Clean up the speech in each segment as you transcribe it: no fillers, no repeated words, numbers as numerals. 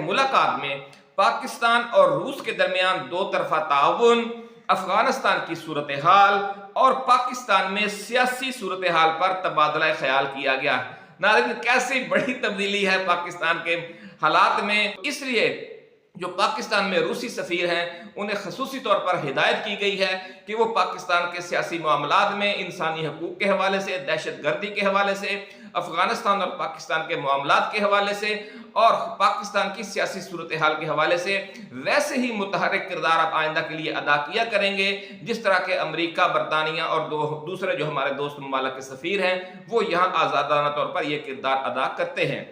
मुलाकात में पाकिस्तान और रूस के दरमियान दो तरफा ताउन, अफगानिस्तान की सूरत हाल और पाकिस्तान में सियासी सूरत हाल पर तबादला ख्याल किया गया। नाज़रीन, कैसी बड़ी तब्दीली है पाकिस्तान के हालात में। इसलिए जो पाकिस्तान में रूसी सफ़ीर हैं उन्हें खसूसी तौर पर हिदायत की गई है कि वो पाकिस्तान के सियासी मामलात में इंसानी हकूक़ के हवाले से, दहशत गर्दी के हवाले से, अफगानिस्तान और पाकिस्तान के मामलात के हवाले से और पाकिस्तान की सियासी सूरत हाल के हवाले से वैसे ही मुतहर्रिक किरदार आप आइंदा के लिए अदा किया करेंगे जिस तरह के अमरीका, बरतानिया और दूसरे जो हमारे दोस्त ममालिक के सफ़ीर हैं वो यहाँ आज़ादाना तौर पर यह किरदार अदा करते हैं।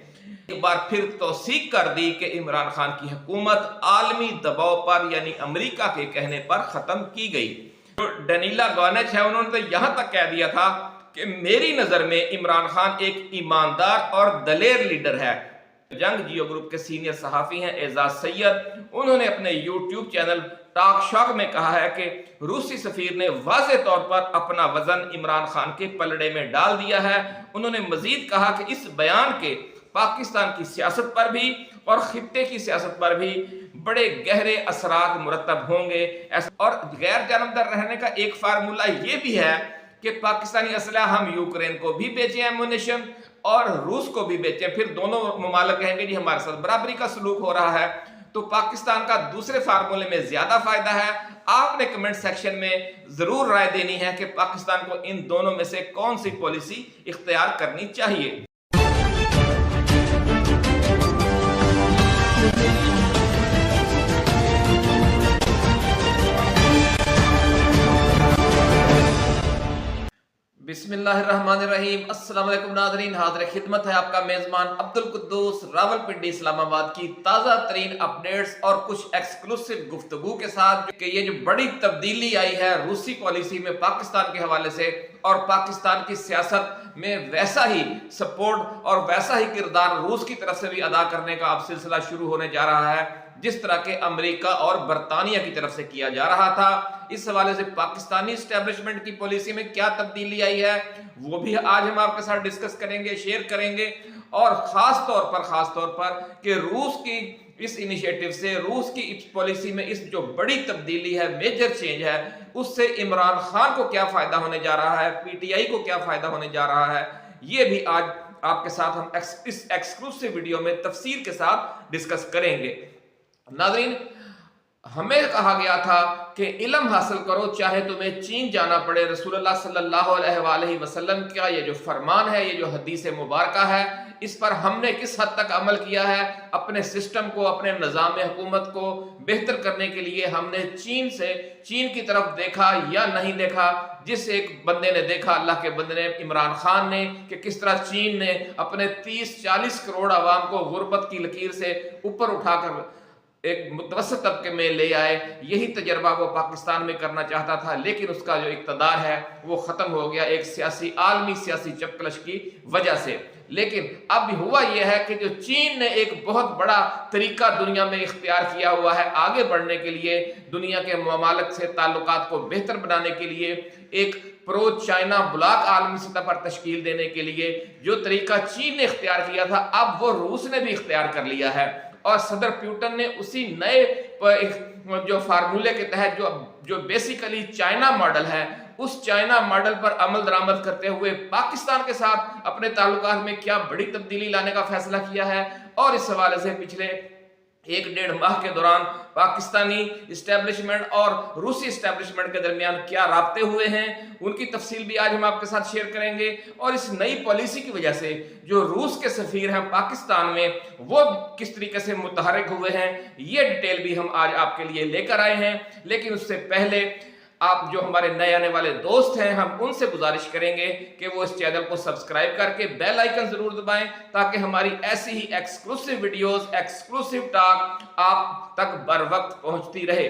एक बार फिर तौसीक कर दी कि इमरान खान की हुकूमत आलमी दबाव पर यानी अमेरिका के कहने पर ख़त्म की गई। जो डनीला गॉनेच है उन्होंने तो यहाँ तक कह दिया था कि मेरी नज़र में इमरान खान एक ईमानदार और दलेर लीडर है। जंग जियो ग्रुप के सीनियर सहाफ़ी हैं एजाज सैयद, उन्होंने अपने यूट्यूब चैनल टॉक शॉक में कहा है कि रूसी सफ़ीर ने वाज़े तौर पर अपना वज़न इमरान खान के पलड़े में डाल दिया है। उन्होंने मज़ीद कहा कि इस बयान के पाकिस्तान की सियासत पर भी और खित्ते की सियासत पर भी बड़े गहरे असरात मुरतब होंगे। और गैर जानबदार रहने का एक फार्मूला ये भी है कि पाकिस्तानी असलहा हम यूक्रेन को भी बेचें एमुनिशन और रूस को भी बेचें, फिर दोनों ममालिक कहेंगे जी हमारे साथ बराबरी का सलूक हो रहा है। तो पाकिस्तान का दूसरे फार्मूले में ज्यादा फायदा है। आपने कमेंट सेक्शन में जरूर राय देनी है कि पाकिस्तान को इन दोनों में से कौन सी पॉलिसी इख्तियार करनी चाहिए। बिस्मिल्लाहिर्रहमानिर्रहीम। अस्सलाम वालेकुम नाज़रीन, हाज़िर खिदमत है आपका मेज़बान अब्दुल कुद्दूस रावलपिंडी इस्लामाबाद की ताज़ा तरीन अपडेट्स और कुछ एक्सक्लूसिव गुफ्तगू के साथ कि ये जो बड़ी तब्दीली आई है रूसी पॉलिसी में पाकिस्तान के हवाले से और पाकिस्तान की सियासत में वैसा ही सपोर्ट और वैसा ही किरदार रूस की तरफ से भी अदा करने का अब सिलसिला शुरू होने जा रहा है जिस तरह के अमेरिका और बरतानिया की तरफ से किया जा रहा था। इस हवाले से पाकिस्तानी इस्टेब्लिशमेंट की पॉलिसी में क्या तब्दीली आई है वो भी आज हम आपके साथ डिस्कस करेंगे, शेयर करेंगे। और खास तौर पर कि रूस की इस इनिशिएटिव से, रूस की इस पॉलिसी में इस जो बड़ी तब्दीली है, मेजर चेंज है, उससे इमरान खान को क्या फायदा होने जा रहा है, पीटीआई को क्या फायदा होने जा रहा है, ये भी आज आपके साथ हम इस एक्सक्लूसिव वीडियो में तफसील के साथ डिस्कस करेंगे। नाज़रीन, हमें कहा गया था कि इल्म हासिल करो चाहे तुम्हें चीन जाना पड़े। रसूलुल्लाह सल्लल्लाहु अलैहि वसल्लम का ये जो फरमान है, ये जो हदीस मुबारका है, इस पर हमने किस हद तक अमल किया है। अपने सिस्टम को, अपने निज़ाम हुकूमत को बेहतर करने के लिए हमने चीन की तरफ देखा या नहीं देखा। जिस एक बंदे ने देखा, अल्लाह के बंदे ने, इमरान खान ने, कि किस तरह चीन ने अपने 30-40 करोड़ आवाम को गुर्बत की लकीर से ऊपर उठाकर एक मुतवस्सित तबके में ले आए। यही तजर्बा वो पाकिस्तान में करना चाहता था, लेकिन उसका जो इक़्तिदार है वो ख़त्म हो गया एक आलमी सियासी चपकलश की वजह से। लेकिन अब हुआ यह है कि जो चीन ने एक बहुत बड़ा तरीका दुनिया में इख्तियार किया हुआ है आगे बढ़ने के लिए, दुनिया के ममालिक से ताल्लुकात को बेहतर बनाने के लिए, एक प्रो चाइना ब्लॉक आलमी सतह पर तश्कील देने के लिए जो तरीका चीन ने इख्तियार किया था, अब वो रूस ने भी इख्तियार कर लिया है। और सदर प्यूटन ने उसी नए जो फार्मूले के तहत जो बेसिकली चाइना मॉडल है, उस चाइना मॉडल पर अमल दरामद करते हुए पाकिस्तान के साथ अपने ताल्लुकात में क्या बड़ी तब्दीली लाने का फैसला किया है। और इस हवाले से पिछले 1-1.5 माह के दौरान पाकिस्तानी इस्टेब्लिशमेंट और रूसी इस्टेब्लिशमेंट के दरमियान क्या राब्ते हुए हैं, उनकी तफसील भी आज हम आपके साथ शेयर करेंगे। और इस नई पॉलिसी की वजह से जो रूस के सफ़ीर हैं पाकिस्तान में, वो किस तरीके से मुतहर्रिक हुए हैं, ये डिटेल भी हम आज आपके लिए लेकर आए हैं। लेकिन उससे पहले आप जो हमारे नए आने वाले दोस्त हैं, हम उनसे गुजारिश करेंगे कि वो इस चैनल को सब्सक्राइब करके बेल आइकन जरूर दबाएं ताकि हमारी ऐसी ही एक्सक्लूसिव वीडियोस, एक्सक्लूसिव टॉक आप तक बर वक्त पहुंचती रहे।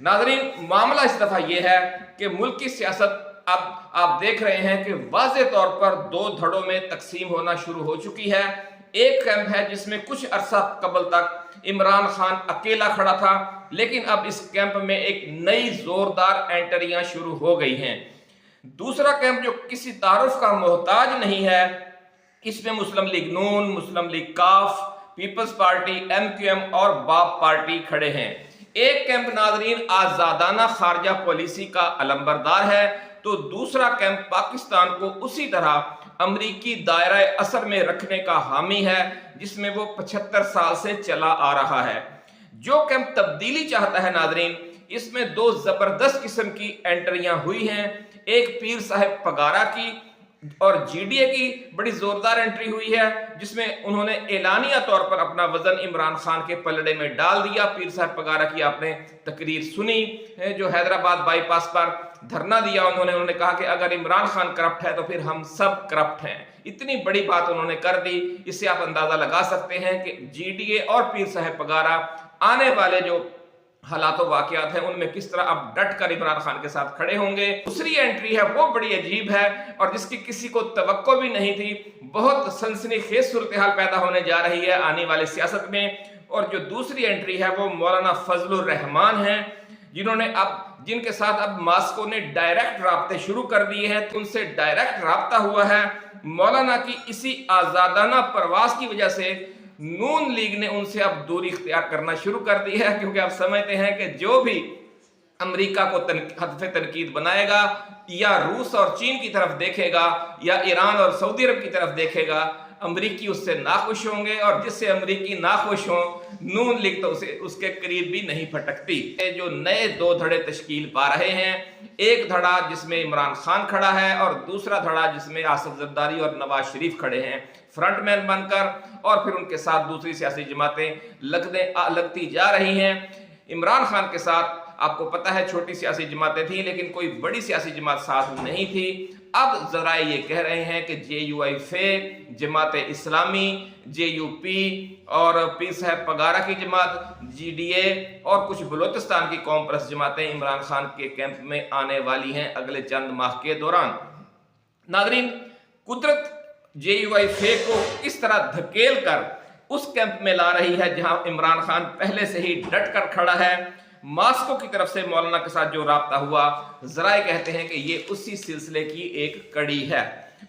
नाज़रीन, मामला इस दफा यह है कि मुल्क की सियासत अब आप देख रहे हैं कि वाज़े तौर पर 2 धड़ों में तकसीम होना शुरू हो चुकी है। एक कैंप है जिसमें कुछ अरसा कबल तक इमरान खान अकेला खड़ा था, लेकिन अब इस कैंप में एक नई जोरदार एंट्रियां शुरू हो गई हैं। दूसरा कैंप जो किसी तारुफ का मोहताज नहीं है, इसमें मुस्लिम लीग नून, मुस्लिम लीग काफ, पीपल्स पार्टी, MQM और बाप पार्टी खड़े हैं। एक कैंप नाजरीन आजादाना खारजा पॉलिसी का अलंबरदार है, तो दूसरा कैंप पाकिस्तान को उसी तरह अमरीकी दायरा असर में रखने का हामी है जिसमें वो 75 साल से चला आ रहा है। जो कैंप तब्दीली चाहता है नाजरीन, इसमें दो जबरदस्त किस्म की एंट्रियां हुई हैं। एक पीर साहब पगारा की और GDA की बड़ी जोरदार एंट्री हुई है, जिसमें उन्होंने एलानिया तौर पर अपना वजन इमरान खान के पलड़े में डाल दिया। पीर साहब पगारा की आपने तकरीर सुनी, जो हैदराबाद बाईपास पर धरना दिया उन्होंने कहा कि अगर इमरान खान करप्ट है तो फिर हम सब करप्ट हैं। इतनी बड़ी बात उन्होंने कर दी। इससे आप अंदाजा लगा सकते हैं कि GDA और पीर साहब पगारा आने वाले जो हालात वाकयात हैं उनमें किस तरह अब डट कर इमरान खान के साथ खड़े होंगे। दूसरी एंट्री है वो बड़ी अजीब है और जिसकी किसी को तवक्को भी नहीं थी। बहुत सनसनीखेज सूरत हाल पैदा होने जा रही है आने वाली सियासत में। और जो दूसरी एंट्री है वो मौलाना फजलुर रहमान है, जिनके साथ अब मॉस्को ने डायरेक्ट राब्ते शुरू कर दिए हैं। तो उनसे डायरेक्ट राब्ता हुआ है। मौलाना की इसी आजादाना प्रवास की वजह से नून लीग ने उनसे अब दूरी इख्तियार करना शुरू कर दी है, क्योंकि आप समझते हैं कि जो भी अमेरिका को हदफ़े तनकीद बनाएगा या रूस और चीन की तरफ देखेगा या ईरान और सऊदी अरब की तरफ देखेगा, अमरीकी उससे नाखुश होंगे। और जिससे अमरीकी नाखुश हों, नून लीग तो उसके करीब भी नहीं फटकती। जो नए दो धड़े तश्कील पा रहे हैं, एक धड़ा जिसमें इमरान खान खड़ा है और दूसरा धड़ा जिसमें आसिफ जरदारी और नवाज शरीफ खड़े हैं फ्रंटमैन बनकर, और फिर उनके साथ दूसरी सियासी जमातें लगती जा रही हैं। इमरान खान के साथ आपको पता है छोटी सियासी जमातें थी, लेकिन कोई बड़ी सियासी जमात साथ नहीं थी। अब जराए ये कह रहे हैं कि JUIF, जमात इस्लामी, JUP और पीर साहब पगारा की जमात, GDA और कुछ बलोचिस्तान की कौम परस्त जमातें इमरान खान के कैंप में आने वाली हैं अगले चंद माह के दौरान। नाजरीन, कुदरत JUIF को इस तरह धकेल कर उस कैंप में ला रही है जहां इमरान खान पहले से ही डट कर खड़ा है। मॉस्को की तरफ से मौलाना के साथ जो राब्ता हुआ, जराए कहते हैं कि ये उसी सिलसिले की एक कड़ी है।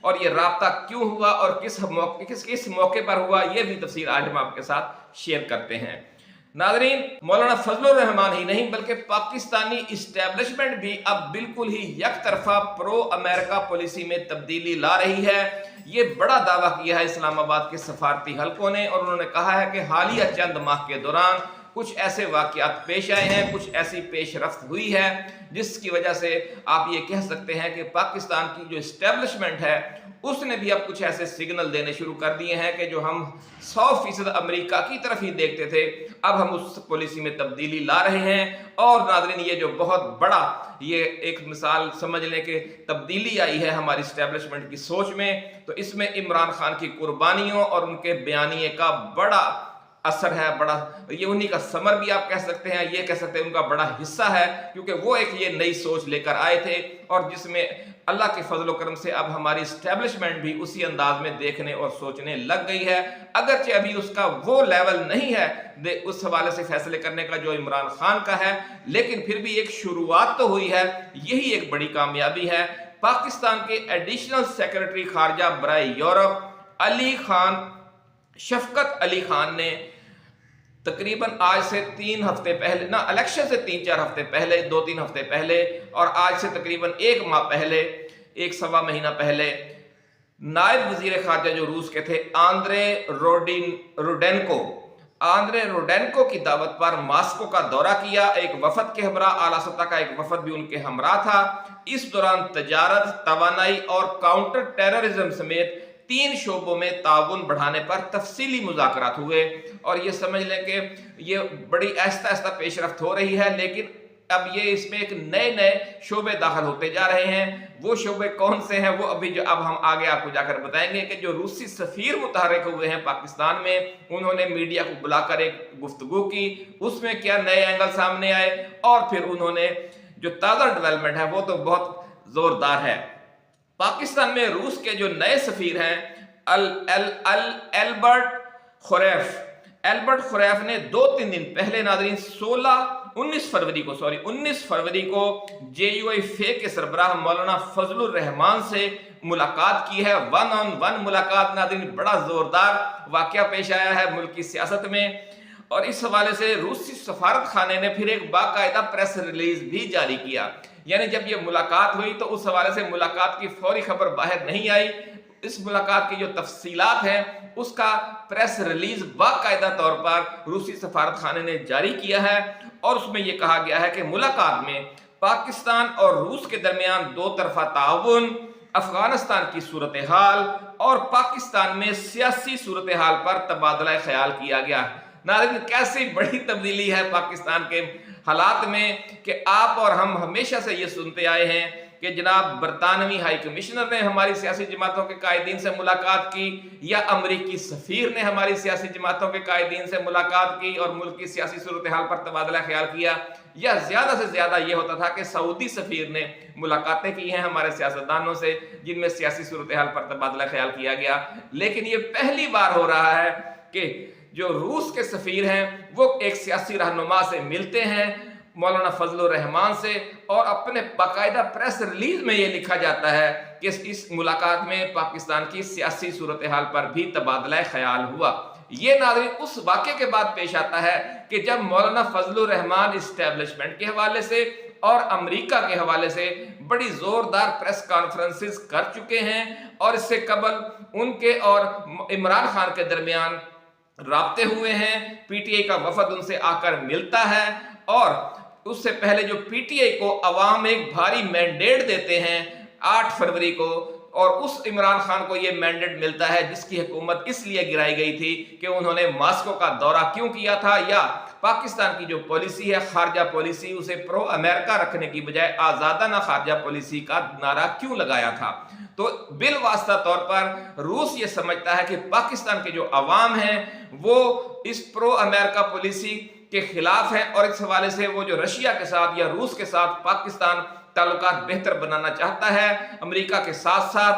और ये राब्ता क्यों हुआ और किस मौके पर हुआ, ये भी तफसील आज हम आपके साथ शेयर करते हैं। नाजरीन, मौलाना फजलुर रहमान ही नहीं बल्कि पाकिस्तानी इस्टेब्लिशमेंट भी अब बिल्कुल ही एक तरफा प्रो अमेरिका पॉलिसी में तब्दीली ला रही है। ये बड़ा दावा किया है इस्लामाबाद के सफारती हलकों ने, और उन्होंने कहा है कि हालिया चंद माह के दौरान कुछ ऐसे वाकयात पेश आए हैं, कुछ ऐसी पेशरफ्त हुई है जिसकी वजह से आप ये कह सकते हैं कि पाकिस्तान की जो इस्टेब्लिशमेंट है उसने भी अब कुछ ऐसे सिग्नल देने शुरू कर दिए हैं कि जो हम 100% अमेरिका की तरफ ही देखते थे, अब हम उस पॉलिसी में तब्दीली ला रहे हैं। और नाज़रीन, ये जो बहुत बड़ा ये एक मिसाल समझ लें कि तब्दीली आई है हमारी इस्टेब्लिशमेंट की सोच में, तो इसमें इमरान खान की कुर्बानियों और उनके बयानिए का बड़ा असर है। बड़ा ये उन्हीं का समर भी आप कह सकते हैं, ये कह सकते हैं उनका बड़ा हिस्सा है, क्योंकि वो एक ये नई सोच लेकर आए थे और जिसमें अल्लाह के फजल करम से अब हमारी इस्टेब्लिशमेंट भी उसी अंदाज में देखने और सोचने लग गई है। अगरचे अभी उसका वो लेवल नहीं है उस हवाले से फैसले करने का जो इमरान खान का है, लेकिन फिर भी एक शुरुआत तो हुई है। यही एक बड़ी कामयाबी है। पाकिस्तान के एडिशनल सेक्रेटरी खारजा बराए यूरोप शफकत अली खान ने तकरीबन आज से 3 हफ्ते पहले ना, इलेक्शन से 3-4 हफ्ते पहले, 2-3 हफ्ते पहले और आज से तकरीबन 1 माह पहले, 1-1.25 महीना पहले नायब वजीर खारजा जो रूस के थे आंद्रे रोडेनको की दावत पर मॉस्को का दौरा किया। एक वफद के हमरा, आला सतह का एक वफद भी उनके हमरा था। इस दौरान तजारत, तवानाई और काउंटर टेररिज्म समेत 3 शोबों में ताउन बढ़ाने पर तफसीली मुज़ाकरात हुए। और ये समझ लें कि ये बड़ी आहिस्ता आहिस्ता पेशरफ्त हो रही है, लेकिन अब ये इसमें एक नए शोबे दाखिल होते जा रहे हैं। वो शोबे कौन से हैं वो अभी जो अब हम आगे आपको जाकर बताएंगे कि जो रूसी सफीर मुतहर्रिक हुए हैं पाकिस्तान में, उन्होंने मीडिया को बुलाकर एक गुफ्तगू की, उसमें क्या नए एंगल सामने आए और फिर उन्होंने जो ताज़ा डेवलपमेंट है वो तो बहुत जोरदार है। पाकिस्तान में रूस के जो नए सफीर हैं एल्बर्ट एल्बर्ट खुरैफ ने 2-3 दिन पहले नाज़रीन 19 फरवरी को JUIFA के सरबराह मौलाना फजलुर रहमान से मुलाकात की है। 1-on-1 मुलाकात नाज़रीन, बड़ा जोरदार वाकया पेश आया है मुल्क की सियासत में। और इस हवाले से रूसी सफारत खाने ने फिर एक बाकायदा प्रेस रिलीज भी जारी किया। यानी जब ये मुलाकात हुई तो उस हवाले से मुलाकात की फौरी खबर बाहर नहीं आई। इस मुलाकात की जो तफसीलात हैं उसका प्रेस रिलीज बाकायदा तौर पर रूसी सफारत खाने ने जारी किया है और उसमें यह कहा गया है कि मुलाकात में पाकिस्तान और रूस के दरमियान दो तरफा ताउन, अफगानिस्तान की सूरत हाल और पाकिस्तान में सियासी सूरत हाल पर तबादला ख्याल किया गया। नाज़रीन, कैसी बड़ी तब्दीली है पाकिस्तान के हालात में कि आप और हम हमेशा से ये सुनते आए हैं कि जनाब बरतानवी हाई कमिश्नर ने हमारी सियासी जमातों के कायदीन से मुलाकात की या अमरीकी सफीर ने हमारी सियासी जमातों के कायदीन से मुलाकात की और मुल्क की सियासी सूरत हाल पर तबादला ख्याल किया, या ज्यादा से ज्यादा ये होता था कि सऊदी सफीर ने मुलाकातें की हैं हमारे सियासतदानों से जिनमें सियासी सूरत हाल पर तबादला ख्याल किया गया। लेकिन ये पहली बार हो रहा है कि जो रूस के सफीर हैं वो एक सियासी रहनुमा से मिलते हैं, मौलाना फजलुर रहमान से, और अपने बाकायदा प्रेस रिलीज में ये लिखा जाता है कि इस मुलाकात में पाकिस्तान की सियासी सूरत हाल पर भी तबादला ख्याल हुआ। ये नाज़रीन उस वाक़े के बाद पेश आता है कि जब मौलाना फजलुर रहमान इस्टेब्लिशमेंट के हवाले से और अमेरिका के हवाले से बड़ी जोरदार प्रेस कॉन्फ्रेंसेस कर चुके हैं और इससे कबल उनके और इमरान खान के दरमियान राब्ते हुए हैं। पीटीआई का वफद उनसे आकर मिलता है और उससे पहले जो पीटीआई को अवाम एक भारी मैंडेट देते हैं 8 फरवरी को, और उस इमरान खान को यह मैंडेट मिलता है जिसकी हुकूमत इसलिए गिराई गई थी कि उन्होंने मॉस्को का दौरा क्यों किया था, या पाकिस्तान की जो पॉलिसी है खारजा पॉलिसी उसे प्रो अमेरिका रखने की बजाय आजादाना खारजा पॉलिसी का नारा क्यों लगाया था। तो बिल वास्ता तौर पर रूस ये समझता है कि पाकिस्तान के जो अवाम हैं वो इस प्रो अमेरिका पॉलिसी के खिलाफ है और इस हवाले से वो जो रशिया के साथ या रूस के साथ पाकिस्तान ताल्लुकात बेहतर बनाना चाहता है। अमेरिका के साथ साथ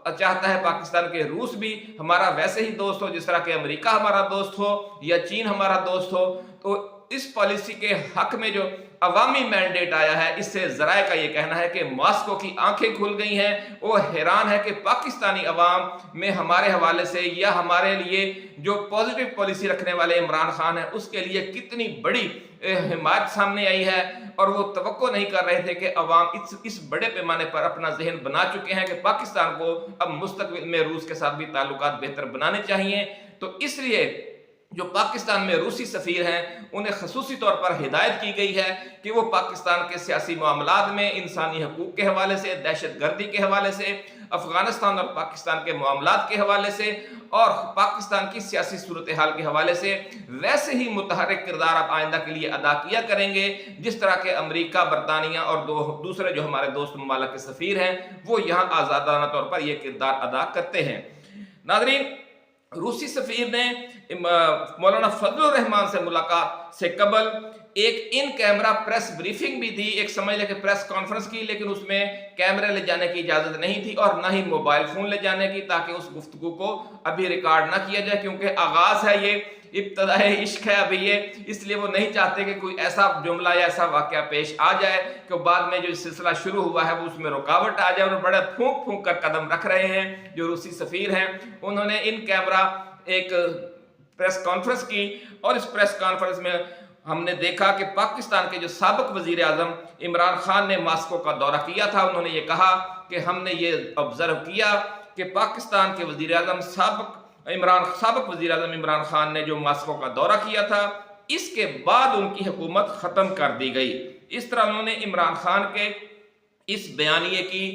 चाहता है पाकिस्तान के रूस भी हमारा वैसे ही दोस्त हो जिस तरह के अमेरिका हमारा दोस्त हो या चीन हमारा दोस्त हो। तो इस पॉलिसी के हक में जो अवामी मैंडेट आया है, इससे जराए का ये कहना है कि मॉस्को की आंखें खुल गई हैं। वो हैरान है कि पाकिस्तानी अवाम में हमारे हवाले से या हमारे लिए जो पॉजिटिव पॉलिसी रखने वाले इमरान खान है उसके लिए कितनी बड़ी हिमायत सामने आई है, और वो तवक्को नहीं कर रहे थे कि अवाम इस बड़े पैमाने पर अपना जहन बना चुके हैं कि पाकिस्तान को अब मुस्तकबिल में रूस के साथ भी ताल्लुकात बेहतर बनाने चाहिए। तो इसलिए जो पाकिस्तान में रूसी सफीर हैं उन्हें खसूसी तौर पर हिदायत की गई है कि वो पाकिस्तान के सियासी मामलात में इंसानी हकूक के हवाले से, दहशत गर्दी के हवाले से, अफगानिस्तान और पाकिस्तान के मामलात के हवाले से और पाकिस्तान की सियासी सूरत हाल के हवाले से वैसे ही मुतहर्रिक किरदार आप आइंदा के लिए अदा किया करेंगे जिस तरह के अमेरिका, बरतानिया और दूसरे जो हमारे दोस्त ममालिक के सफीर हैं वो यहाँ आज़ादाना तौर पर यह किरदार अदा करते हैं। नाज़रीन, रूसी सफीर ने मौलाना फजलुर रहमान से मुलाकात से कबल एक इन कैमरा प्रेस ब्रीफिंग भी थी, एक समझ लें कि प्रेस कॉन्फ्रेंस की, लेकिन उसमें कैमरे ले जाने की इजाजत नहीं थी और ना ही मोबाइल फोन ले जाने की, ताकि उस गुफ्तगू को अभी रिकॉर्ड ना किया जाए, क्योंकि आगाज है, ये इब्तदाए इश्क है अभी ये, इसलिए वो नहीं चाहते कि कोई ऐसा जुमला या ऐसा वाकया पेश आ जाए कि बाद में जो सिलसिला शुरू हुआ है वो उसमें रुकावट आ जाए। और बड़े फूंक फूंक कर कदम रख रहे हैं जो रूसी सफीर हैं। उन्होंने इन कैमरा एक प्रेस कॉन्फ्रेंस की और इस प्रेस कॉन्फ्रेंस में हमने देखा कि पाकिस्तान के जो साबिक वजीर आजम इमरान खान ने मॉस्को का दौरा किया था। उन्होंने ये कहा कि हमने ये ऑब्जर्व किया कि पाकिस्तान के वजीर आजम साबिक वजीर आजम इमरान खान ने जो मॉस्को का दौरा किया था इसके बाद उनकी हुकूमत खत्म कर दी गई। इस तरह उन्होंने इमरान खान के इस बयानिए की,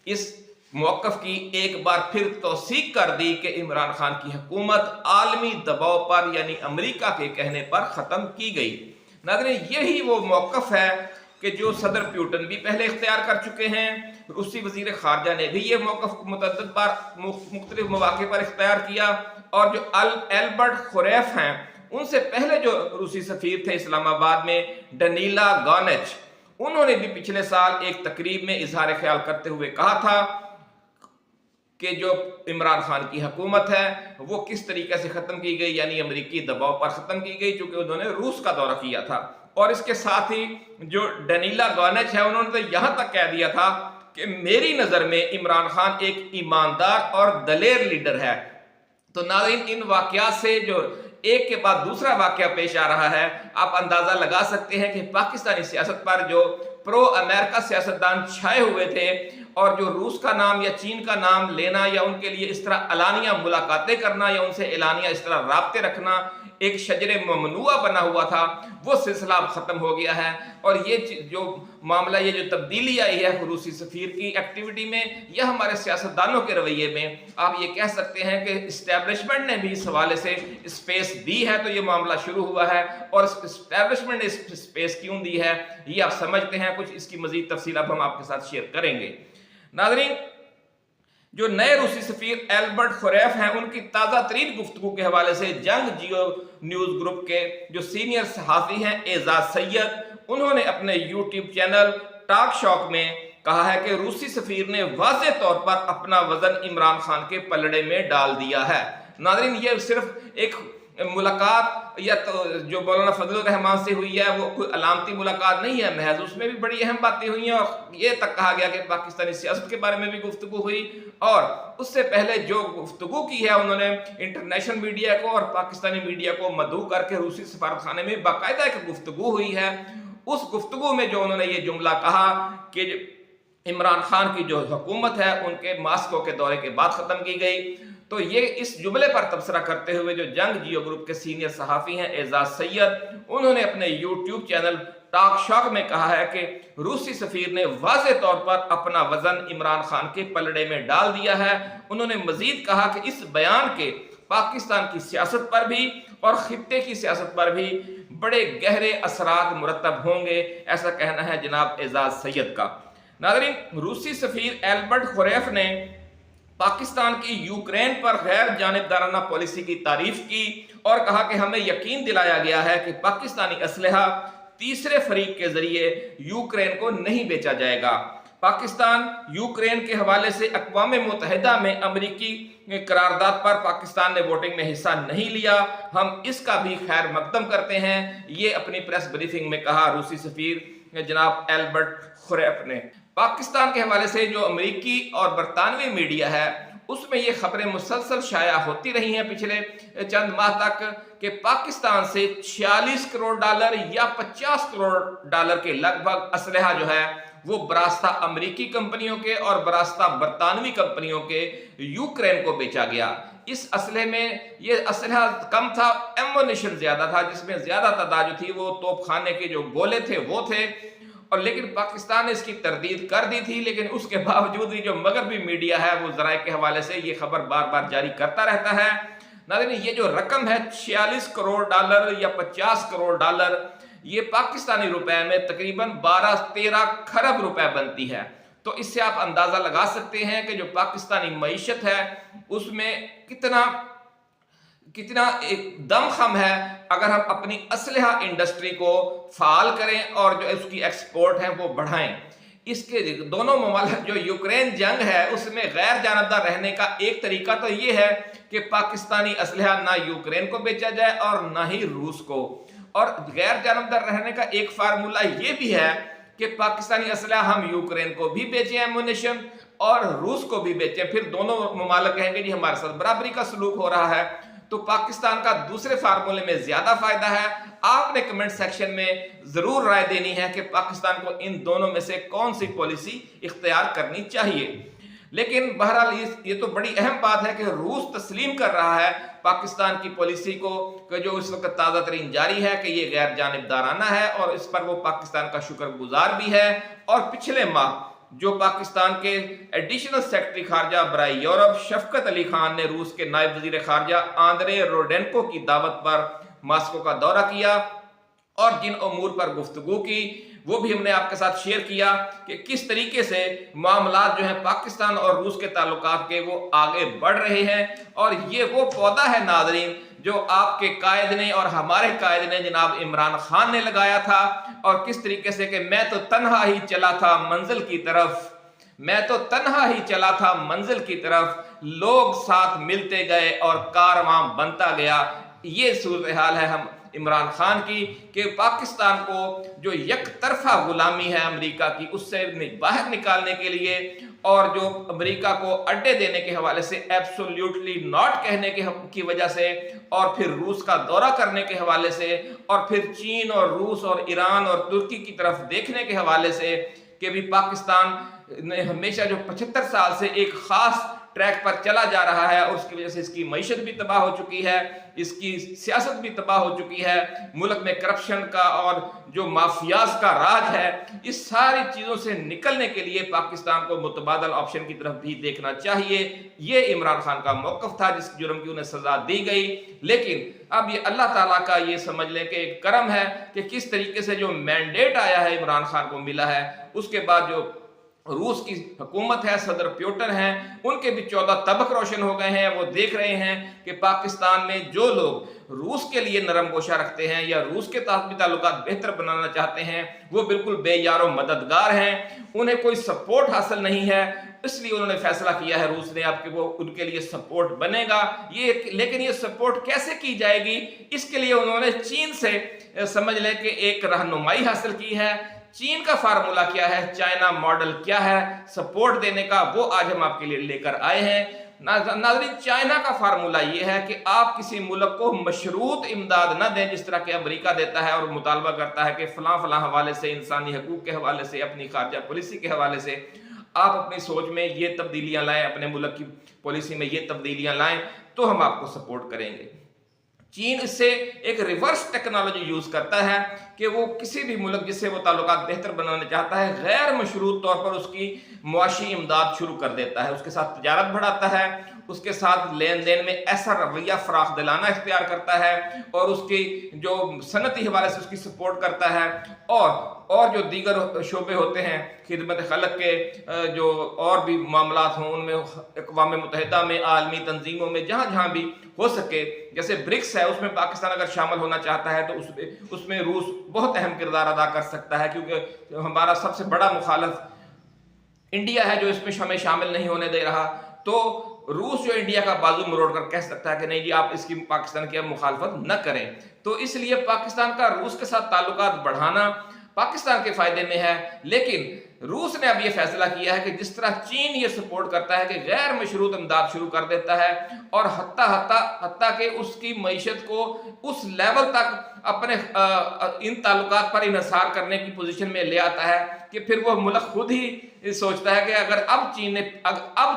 इस मौक़िफ़ की एक बार फिर तौसीक कर दी कि इमरान खान की हुकूमत आलमी दबाव पर यानी अमेरिका के कहने पर ख़त्म की गई। नाज़रीन, यही वो मौक़िफ़ है कि जो सदर प्यूटन भी पहले इख्तियार कर चुके हैं, रूसी वज़ीर ख़ारजा ने भी ये मौक़िफ़ मुतअद्दिद बार मुख्तलिफ मौक़े पर इख्तियार किया, और जो एल्बर्ट खुरैफ हैं उनसे पहले जो रूसी सफ़ीर थे इस्लामाबाद में, डनीला गॉनेच, उन्होंने भी पिछले साल एक तकरीब में इजहार ख्याल करते हुए कहा था کہ جو عمران خان کی حکومت ہے وہ کس طریقے سے ختم کی گئی، یعنی امریکی دباؤ پر ختم کی گئی، چونکہ انہوں نے روس کا دورہ کیا تھا۔ اور اس کے ساتھ ہی جو ڈنیلا گونچ ہے انہوں نے تو یہاں تک کہہ دیا تھا کہ میری نظر میں عمران خان ایک ایماندار اور دلیر لیڈر ہے۔ تو ناظرین، ان واقعات سے جو ایک کے بعد دوسرا واقعہ پیش آ رہا ہے، آپ اندازہ لگا سکتے ہیں کہ پاکستانی سیاست پر جو پرو امریکہ سیاستدان چھائے ہوئے تھے اور جو روس کا نام یا چین کا نام لینا یا ان کے لیے اس طرح اعلانیہ ملاقاتیں کرنا یا ان سے اعلانیہ اس طرح رابطے رکھنا ایک شجر ممنوع بنا ہوا تھا، وہ سلسلہ اب ختم ہو گیا ہے۔ اور یہ جو معاملہ، یہ جو تبدیلی آئی ہے روسی سفیر کی ایکٹیویٹی میں یا ہمارے سیاستدانوں کے رویے میں، آپ یہ کہہ سکتے ہیں کہ اسٹیبلشمنٹ نے بھی اس حوالے سے اسپیس دی ہے، تو یہ معاملہ شروع ہوا ہے۔ اور اسٹیبلشمنٹ نے اسپیس کیوں دی ہے یہ آپ سمجھتے ہیں، کچھ اس کی مزید تفصیل اب ہم آپ کے ساتھ شیئر کریں گے۔ ناظرین، جو نئے روسی سفیر ایلبرٹ خوریف ہیں، ان کی تازہ ترین گفتگو کے حوالے سے جنگ جیو نیوز گروپ کے جو سینئر صحافی ہیں اعزاز سید، انہوں نے اپنے یوٹیوب چینل ٹاک شاک میں کہا ہے کہ روسی سفیر نے واضح طور پر اپنا وزن عمران خان کے پلڑے میں ڈال دیا ہے۔ ناظرین، یہ صرف ایک ملاقات یا جو مولانا فضل الرحمان سے ہوئی ہے وہ کوئی علامتی ملاقات نہیں ہے محض، اس میں بھی بڑی اہم باتیں ہوئی ہیں، اور یہ تک کہا گیا کہ پاکستانی سیاست کے بارے میں بھی گفتگو ہوئی، اور اس سے پہلے جو گفتگو کی ہے انہوں نے انٹرنیشنل میڈیا کو اور پاکستانی میڈیا کو مدعو کر کے روسی سفارت خانے میں باقاعدہ ایک گفتگو ہوئی ہے۔ اس گفتگو میں جو انہوں نے یہ جملہ کہا کہ عمران خان کی جو حکومت ہے ان کے ماسکو کے دورے کے بعد ختم کی گئی، تو یہ اس جملے پر تبصرہ کرتے ہوئے جو جنگ جیو گروپ کے سینئر صحافی ہیں اعزاز سید، انہوں نے اپنے یوٹیوب چینل ٹاک شاک میں کہا ہے کہ روسی سفیر نے واضح طور پر اپنا وزن عمران خان کے پلڑے میں ڈال دیا ہے۔ انہوں نے مزید کہا کہ اس بیان کے پاکستان کی سیاست پر بھی اور خطے کی سیاست پر بھی بڑے گہرے اثرات مرتب ہوں گے، ایسا کہنا ہے جناب اعزاز سید کا۔ ناظرین، روسی سفیر ایلبرٹ خوریف نے پاکستان کی یوکرین پر غیر جانبدارانہ پالیسی کی تعریف کی اور کہا کہ ہمیں یقین دلایا گیا ہے کہ پاکستانی اسلحہ تیسرے فریق کے ذریعے یوکرین کو نہیں بیچا جائے گا۔ پاکستان یوکرین کے حوالے سے اقوام متحدہ میں امریکی قرارداد پر پاکستان نے ووٹنگ میں حصہ نہیں لیا، ہم اس کا بھی خیر مقدم کرتے ہیں، یہ اپنی پریس بریفنگ میں کہا روسی سفیر جناب ایلبرٹ خوریف نے۔ پاکستان کے حوالے سے جو امریکی اور برطانوی میڈیا ہے اس میں یہ خبریں مسلسل شائع ہوتی رہی ہیں پچھلے چند ماہ تک کہ پاکستان سے 46 کروڑ ڈالر یا 50 کروڑ ڈالر کے لگ بھگ اسلحہ جو ہے وہ براستہ امریکی کمپنیوں کے اور براستہ برطانوی کمپنیوں کے یوکرین کو بیچا گیا۔ اس اسلحے میں یہ اسلحہ کم تھا، ایمونیشن زیادہ تھا، جس میں زیادہ تعداد جو تھی وہ توپ خانے کے جو گولے تھے وہ تھے، اور لیکن پاکستان نے اس کی تردید کر دی تھی، لیکن اس کے باوجود بھی جو مغربی میڈیا ہے وہ ذرائع کے حوالے سے یہ خبر بار بار جاری کرتا رہتا ہے۔ ناظرین، یہ جو رقم ہے 46 کروڑ ڈالر یا 50 کروڑ ڈالر، یہ پاکستانی روپے میں تقریباً 12-13 کھرب روپے بنتی ہے۔ تو اس سے آپ اندازہ لگا سکتے ہیں کہ جو پاکستانی معیشت ہے اس میں کتنا ایک دم خم ہے اگر ہم اپنی اسلحہ انڈسٹری کو فعال کریں اور جو اس کی ایکسپورٹ ہیں وہ بڑھائیں۔ اس کے دونوں ممالک جو یوکرین جنگ ہے اس میں غیر جانبدار رہنے کا ایک طریقہ تو یہ ہے کہ پاکستانی اسلحہ نہ یوکرین کو بیچا جائے اور نہ ہی روس کو، اور غیر جانبدار رہنے کا ایک فارمولہ یہ بھی ہے کہ پاکستانی اسلحہ ہم یوکرین کو بھی بیچیں ایمونیشن اور روس کو بھی بیچیں، پھر دونوں ممالک کہیں گے جی ہمارے ساتھ برابری کا سلوک ہو رہا ہے، تو پاکستان کا دوسرے فارمولے میں زیادہ فائدہ ہے۔ آپ نے کمنٹ سیکشن میں ضرور رائے دینی ہے کہ پاکستان کو ان دونوں میں سے کون سی پالیسی اختیار کرنی چاہیے۔ لیکن بہرحال یہ تو بڑی اہم بات ہے کہ روس تسلیم کر رہا ہے پاکستان کی پالیسی کو کہ جو اس وقت تازہ ترین جاری ہے کہ یہ غیر جانبدارانہ ہے، اور اس پر وہ پاکستان کا شکر گزار بھی ہے۔ اور پچھلے ماہ جو پاکستان کے ایڈیشنل سیکرٹری خارجہ برائے یورپ شفقت علی خان نے روس کے نائب وزیر خارجہ آندرے روڈینکو کی دعوت پر ماسکو کا دورہ کیا اور جن امور پر گفتگو کی وہ بھی ہم نے آپ کے ساتھ شیئر کیا کہ کس طریقے سے معاملات جو ہیں پاکستان اور روس کے تعلقات کے وہ آگے بڑھ رہے ہیں، اور یہ وہ پودا ہے ناظرین جو آپ کے قائد نے اور ہمارے قائد نے جناب عمران خان نے لگایا تھا، اور کس طریقے سے کہ میں تو تنہا ہی چلا تھا منزل کی طرف میں تو تنہا ہی چلا تھا منزل کی طرف، لوگ ساتھ ملتے گئے اور کارواں بنتا گیا۔ یہ صورتحال ہے ہم عمران خان کی کہ پاکستان کو جو یک طرفہ غلامی ہے امریکہ کی، اس سے باہر نکالنے کے لیے اور جو امریکہ کو اڈے دینے کے حوالے سے ایبسولیوٹلی ناٹ کہنے کی وجہ سے، اور پھر روس کا دورہ کرنے کے حوالے سے، اور پھر چین اور روس اور ایران اور ترکی کی طرف دیکھنے کے حوالے سے کہ بھی پاکستان نے ہمیشہ جو 75 سال سے ایک خاص ٹریک پر چلا جا رہا ہے، اور اس کی وجہ سے اس کی معیشت بھی تباہ ہو چکی ہے، اس کی سیاست بھی تباہ ہو چکی ہے، ملک میں کرپشن کا اور جو مافیاز کا راج ہے، اس ساری چیزوں سے نکلنے کے لیے پاکستان کو متبادل آپشن کی طرف بھی دیکھنا چاہیے۔ یہ عمران خان کا موقف تھا جس جرم کی انہیں سزا دی گئی، لیکن اب یہ اللہ تعالیٰ کا یہ سمجھ لیں کہ ایک کرم ہے کہ کس طریقے سے جو مینڈیٹ آیا ہے عمران خان کو ملا ہے، اس کے بعد جو روس کی حکومت ہے، صدر پیوٹن ہیں، ان کے بھی 14 طبق روشن ہو گئے ہیں۔ وہ دیکھ رہے ہیں کہ پاکستان میں جو لوگ روس کے لیے نرم گوشہ رکھتے ہیں یا روس کے ساتھ بھی تعلقات بہتر بنانا چاہتے ہیں، وہ بالکل بے یار و مددگار ہیں، انہیں کوئی سپورٹ حاصل نہیں ہے۔ اس لیے انہوں نے فیصلہ کیا ہے روس نے اب کہ وہ ان کے لیے سپورٹ بنے گا۔ لیکن یہ سپورٹ کیسے کی جائے گی؟ اس کے لیے انہوں نے چین سے سمجھ لیں کہ ایک رہنمائی حاصل کی ہے۔ چین کا فارمولا کیا ہے، چائنا ماڈل کیا ہے سپورٹ دینے کا، وہ آج ہم آپ کے لیے لے کر آئے ہیں۔ ناظرین، چائنا کا فارمولا یہ ہے کہ آپ کسی ملک کو مشروط امداد نہ دیں جس طرح کہ امریکہ دیتا ہے اور مطالبہ کرتا ہے کہ فلاں فلاں حوالے سے، انسانی حقوق کے حوالے سے، اپنی خارجہ پالیسی کے حوالے سے آپ اپنی سوچ میں یہ تبدیلیاں لائیں، اپنے ملک کی پالیسی میں یہ تبدیلیاں لائیں تو ہم آپ کو سپورٹ کریں گے۔ چین اس سے ایک ریورس ٹیکنالوجی یوز کرتا ہے کہ وہ کسی بھی ملک جس سے وہ تعلقات بہتر بنانا چاہتا ہے، غیر مشروط طور پر اس کی معاشی امداد شروع کر دیتا ہے، اس کے ساتھ تجارت بڑھاتا ہے، اس کے ساتھ لین دین میں ایسا رویہ فراخ دلانہ اختیار کرتا ہے، اور اس کی جو صنعتی حوالے سے اس کی سپورٹ کرتا ہے، اور جو دیگر شعبے ہوتے ہیں خدمت خلق کے، جو اور بھی معاملات ہوں ان میں اقوام متحدہ میں، عالمی تنظیموں میں، جہاں جہاں بھی ہو سکے، جیسے برکس ہے اس میں پاکستان اگر شامل ہونا چاہتا ہے تو اس میں روس بہت اہم کردار ادا کر سکتا ہے، کیونکہ ہمارا سب سے بڑا مخالف انڈیا ہے جو اس میں ہمیں شامل نہیں ہونے دے رہا۔ تو روس جو انڈیا کا بازو مروڑ کر کہہ سکتا ہے کہ نہیں جی آپ اس کی پاکستان کی مخالفت نہ کریں۔ تو اس لیے پاکستان کا روس کے ساتھ تعلقات بڑھانا پاکستان کے فائدے میں ہے، لیکن روس نے اب یہ فیصلہ کیا ہے کہ جس طرح چین یہ سپورٹ کرتا ہے کہ غیر مشروط امداد شروع کر دیتا ہے، اور حتیٰ کہ اس کی معیشت کو اس لیول تک اپنے ان تعلقات پر انحصار کرنے کی پوزیشن میں لے آتا ہے کہ پھر وہ ملک خود ہی سوچتا ہے کہ اگر اب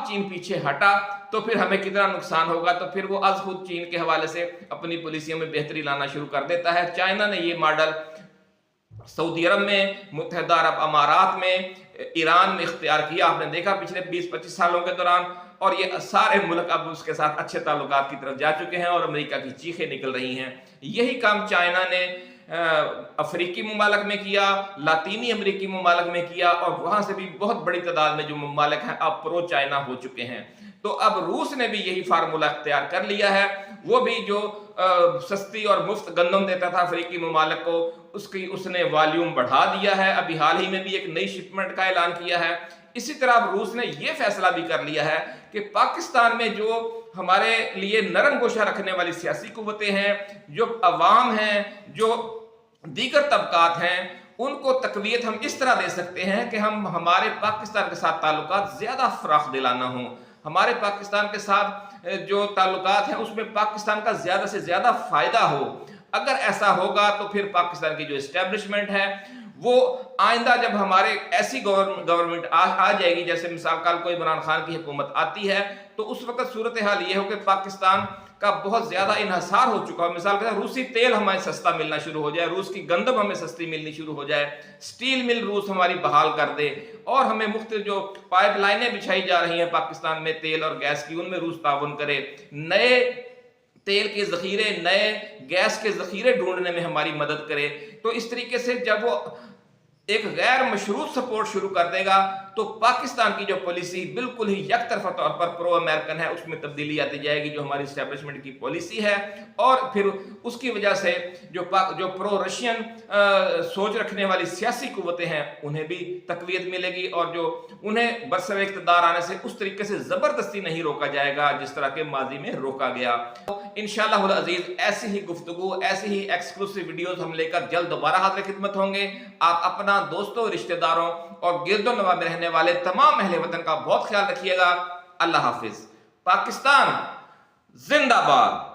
چین پیچھے ہٹا تو پھر ہمیں کتنا نقصان ہوگا، تو پھر وہ از خود چین کے حوالے سے اپنی پالیسیوں میں بہتری لانا شروع کر دیتا ہے۔ چائنا نے یہ ماڈل سعودی عرب میں، متحدہ عرب امارات میں، ایران میں اختیار کیا، آپ نے دیکھا پچھلے 20-25 سالوں کے دوران، اور یہ سارے ملک اب اس کے ساتھ اچھے تعلقات کی طرف جا چکے ہیں اور امریکہ کی چیخیں نکل رہی ہیں۔ یہی کام چائنا نے افریقی ممالک میں کیا، لاطینی امریکی ممالک میں کیا، اور وہاں سے بھی بہت بڑی تعداد میں جو ممالک ہیں اب پرو چائنا ہو چکے ہیں۔ تو اب روس نے بھی یہی فارمولا اختیار کر لیا ہے، وہ بھی جو سستی اور مفت گندم دیتا تھا افریقی ممالک کو، اس نے والیوم بڑھا دیا ہے، ابھی حال ہی میں بھی ایک نئی شپمنٹ کا اعلان کیا ہے۔ اسی طرح اب روس نے یہ فیصلہ بھی کر لیا ہے کہ پاکستان میں جو ہمارے لیے نرم گوشہ رکھنے والی سیاسی قوتیں ہیں، جو عوام ہیں، جو دیگر طبقات ہیں، ان کو تقویت ہم اس طرح دے سکتے ہیں کہ ہمارے پاکستان کے ساتھ تعلقات زیادہ فراخ دلانہ ہوں، ہمارے پاکستان کے ساتھ جو تعلقات ہیں اس میں پاکستان کا زیادہ سے زیادہ فائدہ ہو۔ اگر ایسا ہوگا تو پھر پاکستان کی جو اسٹیبلشمنٹ ہے وہ آئندہ جب ہمارے ایسی گورنمنٹ آ جائے گی، جیسے مثال کال کوئی عمران خان کی حکومت آتی ہے، تو اس وقت صورتحال یہ ہو کہ پاکستان کا بہت زیادہ انحصار ہو چکا ہو، مثال کے طور روسی تیل ہمیں سستا ملنا شروع ہو جائے، روس کی گندم ہمیں سستی ملنی شروع ہو جائے، سٹیل مل روس ہماری بحال کر دے، اور ہمیں مختلف جو پائپ لائنیں بچھائی جا رہی ہیں پاکستان میں تیل اور گیس کی، ان میں روس تعاون کرے، نئے تیل کے ذخیرے، نئے گیس کے ذخیرے ڈھونڈنے میں ہماری مدد کرے۔ تو اس طریقے سے جب وہ ایک غیر مشروط سپورٹ شروع کر دے گا تو پاکستان کی جو پالیسی بالکل ہی یک طرفہ طور پر پرو امریکن ہے، اس میں تبدیلی آتی جائے گی جو ہماری اسٹیبلشمنٹ کی پالیسی ہے، اور پھر اس کی وجہ سے جو پرو رشین سوچ رکھنے والی سیاسی قوتیں ہیں انہیں بھی تقویت ملے گی، اور جو انہیں برسر اقتدار آنے سے اس طریقے سے زبردستی نہیں روکا جائے گا جس طرح کے ماضی میں روکا گیا۔ انشاءاللہ العزیز ایسی ہی گفتگو، ایسی ہی ایکسکلوسیو ویڈیوز ہم لے کر جلد دوبارہ حاضر خدمت ہوں گے۔ آپ اپنا دوستوں، رشتہ داروں اور گرد و نواح میں رہنے والے تمام اہل وطن کا بہت خیال رکھیے گا۔ اللہ حافظ۔ پاکستان زندہ باد۔